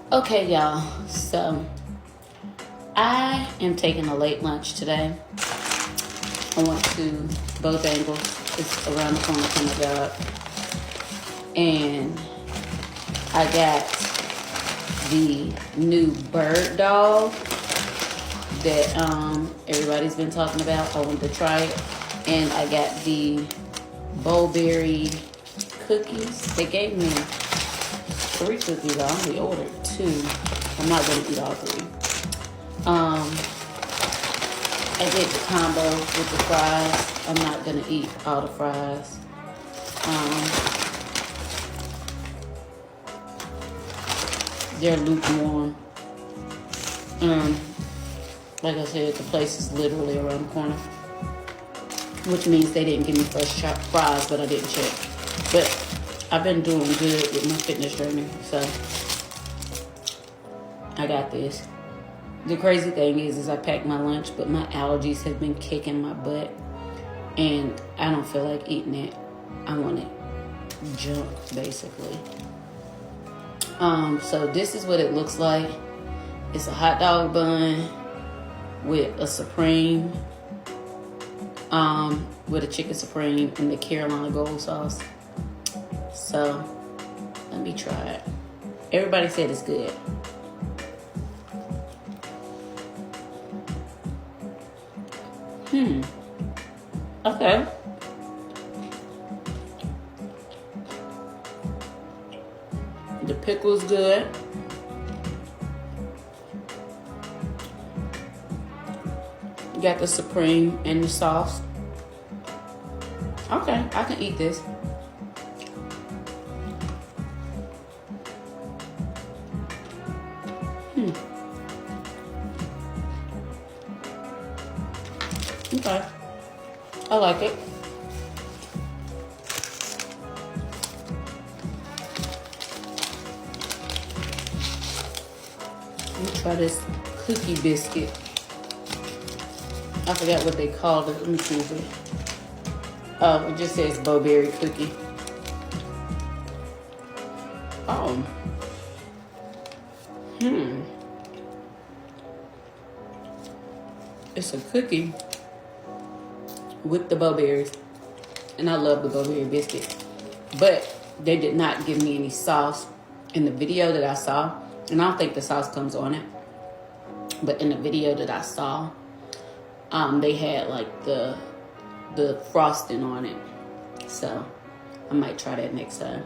Okay, y'all. So I am taking a late lunch today. I went to Bojangles. It's around the corner from my job. And I got the new bird dog that everybody's been talking about. I wanted to try it. And I got the bowberry cookies. They gave me 3 cookies. I only ordered 2. I'm not going to eat all 3. I did the combo with the fries. I'm not going to eat all the fries. They're lukewarm. Like I said, the place is literally around the corner, which means they didn't give me fresh fries, but I didn't check. But I've been doing good with my fitness journey, so I got this. The crazy thing is I packed my lunch, but my allergies have been kicking my butt, and I don't feel like eating it. I want it junk, basically. So this is what it looks like. It's a hot dog bun with a Supreme, with a chicken Supreme and the Carolina Gold sauce. So let me try it. Everybody said it's good. Okay. The pickle's good. You got the Supreme and the sauce. Okay, I can eat this. Okay. I like it. Let me try this cookie biscuit. I forgot what they called it. Let me see if it. Oh, it just says bowberry cookie. Oh. It's a cookie with the bowberries. And I love the bowberry biscuit. But they did not give me any sauce in the video that I saw. And I don't think the sauce comes on it. But in the video that I saw, they had like the frosting on it. So I might try that next time.